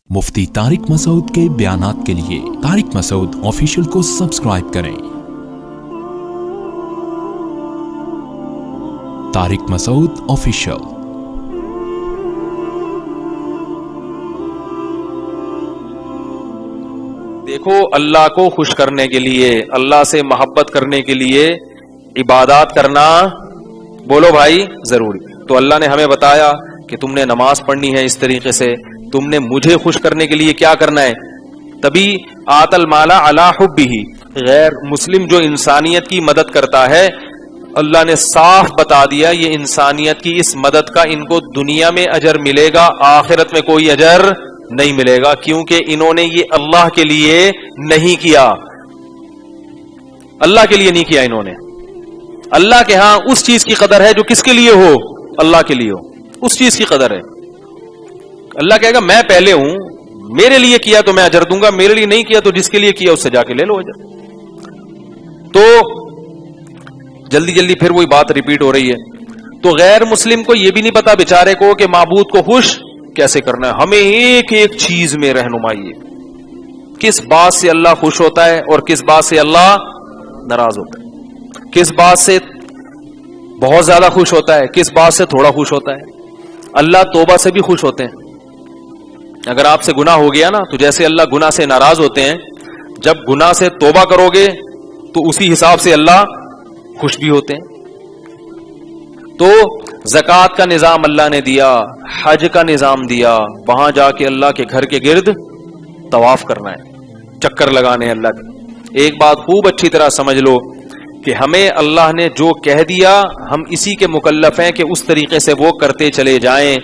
मुफ्ती तारिक मसूद के बयानात के लिए तारिक मसूद ऑफिशियल को सब्सक्राइब करें। तारिक मसूद ऑफिशियल। देखो, अल्लाह को खुश करने के लिए, अल्लाह से मोहब्बत करने के लिए इबादत करना, बोलो भाई, जरूरी। तो अल्लाह ने हमें बताया कि तुमने नमाज पढ़नी है इस तरीके से, तुमने मुझे खुश करने के लिए क्या करना है। तभी आतल माला अला हुब्बिही, गैर मुस्लिम जो इंसानियत की मदद करता है, अल्लाह ने साफ बता दिया ये इंसानियत की इस मदद का इनको दुनिया में अजर मिलेगा, आखिरत में कोई अजर नहीं मिलेगा, क्योंकि इन्होंने ये अल्लाह के लिए नहीं किया, अल्लाह के लिए नहीं किया इन्होंने। अल्लाह के यहां उस चीज की कदर है जो किसके लिए हो, अल्लाह के लिए हो, उस चीज की कदर है। अल्लाह कहेगा मैं पहले हूं, मेरे लिए किया तो मैं अजर दूंगा, मेरे लिए नहीं किया तो जिसके लिए किया उससे जाके ले लो अजर। तो जल्दी जल्दी फिर वही बात रिपीट हो रही है। तो गैर मुस्लिम को यह भी नहीं पता बेचारे को कि माबूद को खुश कैसे करना है। हमें एक एक चीज में रहनुमाई है, किस बात से अल्लाह खुश होता है और किस बात से अल्लाह नाराज होता है, किस बात से बहुत ज्यादा खुश होता है, किस बात से थोड़ा खुश होता है। अल्लाह तौबा से भी खुश होते हैं। अगर आपसे गुनाह हो गया ना, तो जैसे अल्लाह गुनाह से नाराज होते हैं, जब गुनाह से तौबा करोगे तो उसी हिसाब से अल्लाह खुश भी होते हैं। तो ज़कात का निजाम अल्लाह ने दिया, हज का निजाम दिया, वहां जाके अल्लाह के घर के गिर्द तवाफ करना है, चक्कर लगाने हैं अल्लाह के। एक बात खूब अच्छी तरह समझ लो कि हमें अल्लाह ने जो कह दिया हम इसी के मुकल्लफ हैं कि उस तरीके से वो करते चले जाएं,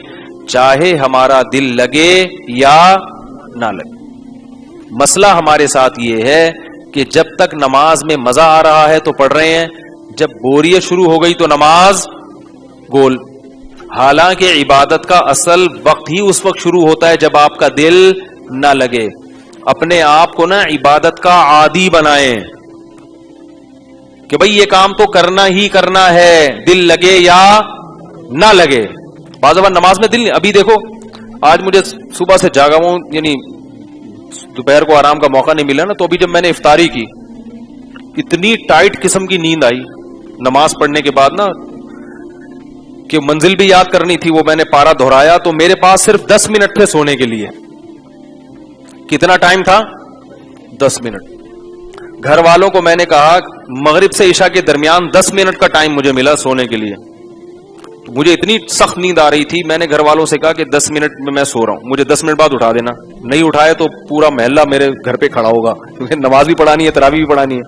चाहे हमारा दिल लगे या ना लगे। मसला हमारे साथ ये है कि जब तक नमाज में मजा आ रहा है तो पढ़ रहे हैं, जब बोरियत शुरू हो गई तो नमाज गोल। हालांकि इबादत का असल वक्त ही उस वक्त शुरू होता है जब आपका दिल ना लगे। अपने आप को ना इबादत का आदी बनाएं कि भाई ये काम तो करना ही करना है, दिल लगे या ना लगे। बाज़ बार नमाज में दिल नहीं। अभी देखो, आज मुझे सुबह से जागा हूं, यानी दोपहर को आराम का मौका नहीं मिला ना, तो अभी जब मैंने इफ्तारी की, इतनी टाइट किस्म की नींद आई नमाज पढ़ने के बाद ना कि मंजिल भी याद करनी थी। वो मैंने पारा दोहराया तो मेरे पास सिर्फ 10 मिनट थे सोने के लिए। कितना टाइम था? 10 मिनट। घर वालों को मैंने कहा मगरिब से इशा के दरमियान 10 मिनट का टाइम मुझे मिला सोने के लिए। मुझे इतनी सख्त नींद आ रही थी, मैंने घर वालों से कहा कि 10 मिनट में मैं सो रहा हूं, मुझे 10 मिनट बाद उठा देना। नहीं उठाए तो पूरा मोहल्ला मेरे घर पे खड़ा होगा, क्योंकि नमाज भी पढ़ानी है, तरावी भी पढ़ानी है।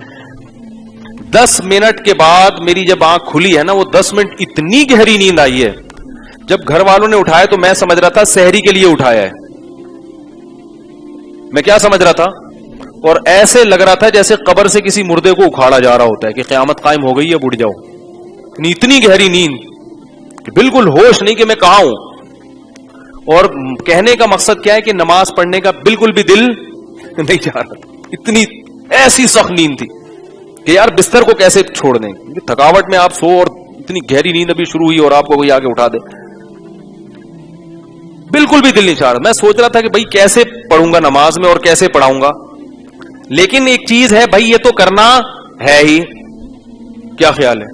10 मिनट के बाद मेरी जब आंख खुली है ना, वो 10 मिनट इतनी गहरी नींद आई है। जब घर वालों ने उठाया तो मैं समझ रहा था सहरी के लिए उठाया है, मैं क्या समझ रहा था, और ऐसे लग रहा था जैसे कब्र से किसी मुर्दे को उखाड़ा जा रहा होता है कि क़यामत कायम हो गई है, उठ जाओ। इतनी गहरी नींद कि बिल्कुल होश नहीं कि मैं कहां हूं। और कहने का मकसद क्या है कि नमाज पढ़ने का बिल्कुल भी दिल नहीं चाह रहा था। इतनी ऐसी सख्त नींद थी कि यार बिस्तर को कैसे छोड़ दें, थकावट में आप सो और इतनी गहरी नींद अभी शुरू हुई और आपको कोई आके उठा दे, बिल्कुल भी दिल नहीं चाह रहा। मैं सोच रहा था कि भाई कैसे पढ़ूंगा नमाज में और कैसे पढ़ाऊंगा। लेकिन एक चीज है भाई, ये तो करना है ही। क्या ख्याल है?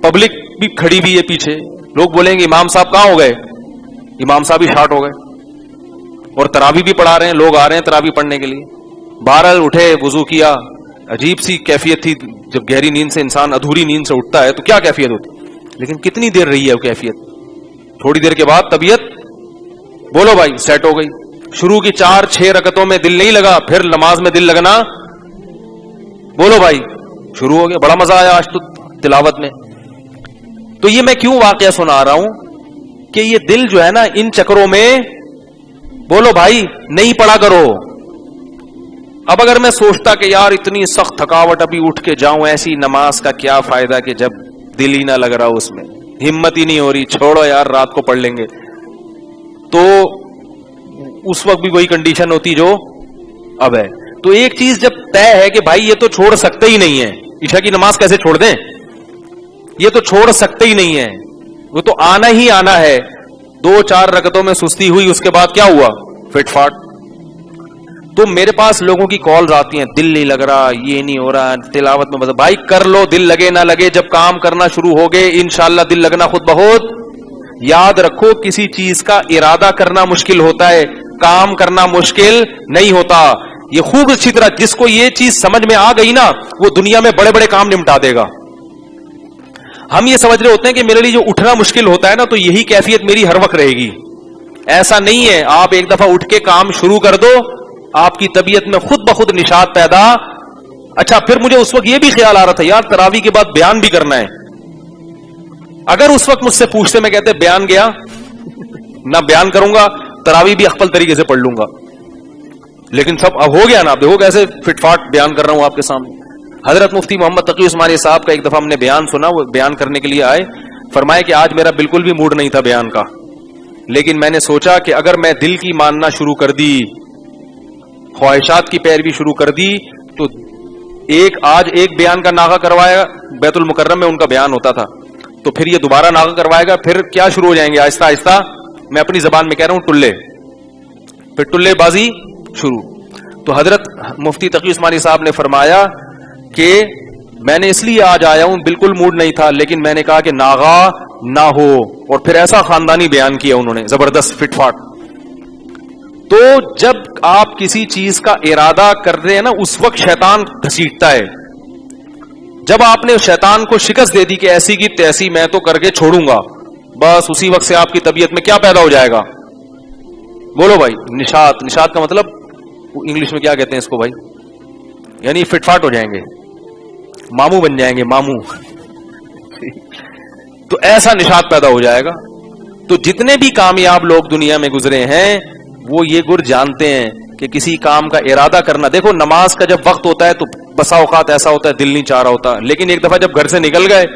पब्लिक भी खड़ी भी है पीछे, लोग बोलेंगे इमाम साहब कहां हो गए, इमाम साहब ही शार्ट हो गए, और तरावी भी पढ़ा रहे हैं, लोग आ रहे हैं तरावी पढ़ने के लिए। बहरहाल उठे, वुजू किया, अजीब सी कैफियत थी। जब गहरी नींद से इंसान अधूरी नींद से उठता है तो क्या कैफियत होती, लेकिन कितनी देर रही है वो कैफियत। थोड़ी देर के बाद तबीयत, बोलो भाई, सेट हो गई। शुरू की 4-6 रकतों में दिल नहीं लगा, फिर नमाज में दिल लगना, बोलो भाई, शुरू हो गया। बड़ा मजा आया आज तो तिलावत में। तो ये मैं क्यों वाकया सुना रहा हूं कि ये दिल जो है ना, इन चक्रों में, बोलो भाई, नहीं पड़ा करो। अब अगर मैं सोचता कि यार इतनी सख्त थकावट, अभी उठ के जाऊं, ऐसी नमाज का क्या फायदा कि जब दिल ही ना लग रहा उसमें, हिम्मत ही नहीं हो रही, छोड़ो यार रात को पढ़ लेंगे, तो उस वक्त भी वही कंडीशन होती जो अब है। तो एक चीज जब तय है कि भाई ये तो छोड़ सकते ही नहीं है, ईशा की नमाज कैसे छोड़ दें, ये तो छोड़ सकते ही नहीं है, वो तो आना ही आना है, 2-4 رکعتوں میں سستی ہوئی, اس کے بعد کیا ہوا؟ فٹ فاٹ. تو میرے پاس لوگوں کی کالز آتی ہیں, دل نہیں لگ رہا, یہ نہیں ہو رہا, تلاوت میں مطلب بھائی کر لو, دل لگے نہ لگے, جب کام کرنا شروع ہو گئے انشاءاللہ دل لگنا خود بہت. یاد رکھو کسی چیز کا ارادہ کرنا مشکل ہوتا ہے, کام کرنا مشکل نہیں ہوتا. یہ خوب اچھی طرح جس کو یہ چیز سمجھ میں آ گئی نا, وہ دنیا میں بڑے بڑے کام نمٹا دے گا. ہم یہ سمجھ رہے ہوتے ہیں کہ میرے لیے جو اٹھنا مشکل ہوتا ہے نا, تو یہی کیفیت میری ہر وقت رہے گی. ایسا نہیں ہے. آپ ایک دفعہ اٹھ کے کام شروع کر دو, آپ کی طبیعت میں خود بخود نشاط پیدا. اچھا پھر مجھے اس وقت یہ بھی خیال آ رہا تھا یار تراویح کے بعد بیان بھی کرنا ہے. اگر اس وقت مجھ سے پوچھتے, میں کہتے بیان گیا نہ بیان کروں گا, تراویح بھی اخپل طریقے سے پڑھ لوں گا. لیکن سب اب ہو گیا نا, اب دیکھو کیسے فٹ فاٹ بیان کر رہا ہوں آپ کے سامنے. حضرت مفتی محمد تقی عثمانی صاحب کا ایک دفعہ ہم نے بیان سنا, وہ بیان کرنے کے لیے آئے, فرمائے کہ آج میرا بالکل بھی موڈ نہیں تھا بیان کا, لیکن میں نے سوچا کہ اگر میں دل کی ماننا شروع کر دی, خواہشات کی پیروی شروع کر دی, تو آج ایک بیان کا ناغہ کروایا, بیت المکرم میں ان کا بیان ہوتا تھا, تو پھر یہ دوبارہ ناغہ کروائے گا, پھر کیا شروع ہو جائیں گے آہستہ آہستہ, میں اپنی زبان میں کہہ رہا ہوں ٹلے, پھر ٹلے بازی شروع. تو حضرت مفتی تقی عثمانی صاحب نے فرمایا کہ میں نے اس لیے آج آیا ہوں, بالکل موڈ نہیں تھا, لیکن میں نے کہا کہ ناغہ نہ ہو, اور پھر ایسا خاندانی بیان کیا انہوں نے زبردست فٹ فاٹ. تو جب آپ کسی چیز کا ارادہ کر رہے ہیں نا, اس وقت شیطان گھسیٹتا ہے. جب آپ نے شیطان کو شکست دے دی کہ ایسی کی تیسی میں تو کر کے چھوڑوں گا, بس اسی وقت سے آپ کی طبیعت میں کیا پیدا ہو جائے گا؟ بولو بھائی, نشاط. نشاط کا مطلب انگلش میں کیا کہتے ہیں اس کو بھائی؟ یعنی فٹ فاٹ ہو جائیں گے, ماموں بن جائیں گے, ماموں. تو ایسا نشاط پیدا ہو جائے گا. تو جتنے بھی کامیاب لوگ دنیا میں گزرے ہیں وہ یہ گر جانتے ہیں کہ کسی کام کا ارادہ کرنا. دیکھو نماز کا جب وقت ہوتا ہے تو بسا اوقات ایسا ہوتا ہے دل نہیں چاہ رہا ہوتا, لیکن ایک دفعہ جب گھر سے نکل گئے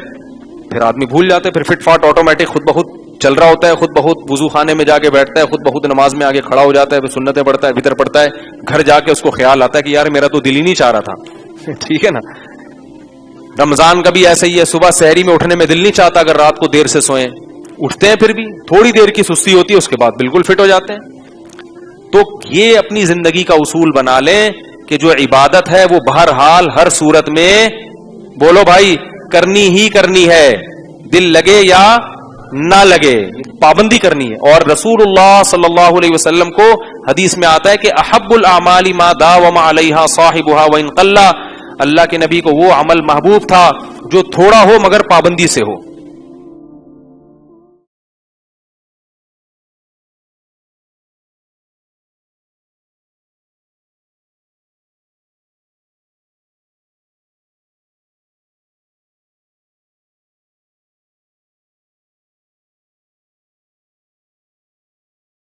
پھر آدمی بھول جاتے, پھر فٹ فاٹ آٹومیٹک خود بخود چل رہا ہوتا ہے, خود بخود وضو خانے میں جا کے بیٹھتا ہے, خود بخود نماز میں آگے کھڑا ہو جاتا ہے, پھر سنتیں پڑھتا ہے, وتر پڑھتا ہے, گھر جا کے اس کو خیال آتا ہے کہ یار میرا تو دل ہی نہیں چاہ رہا تھا. ٹھیک ہے نا. رمضان کا بھی ایسا ہی ہے, صبح سحری میں اٹھنے میں دل نہیں چاہتا اگر رات کو دیر سے سوئیں, اٹھتے ہیں پھر بھی تھوڑی دیر کی سستی ہوتی ہے, اس کے بعد بالکل فٹ ہو جاتے ہیں. تو یہ اپنی زندگی کا اصول بنا لیں کہ جو عبادت ہے وہ بہرحال ہر صورت میں, بولو بھائی, کرنی ہی کرنی ہے, دل لگے یا نہ لگے, پابندی کرنی ہے. اور رسول اللہ صلی اللہ علیہ وسلم کو حدیث میں آتا ہے کہ احب الاعمال ما داوم علیہا صاحبها وان قل, اللہ کے نبی کو وہ عمل محبوب تھا جو تھوڑا ہو مگر پابندی سے ہو.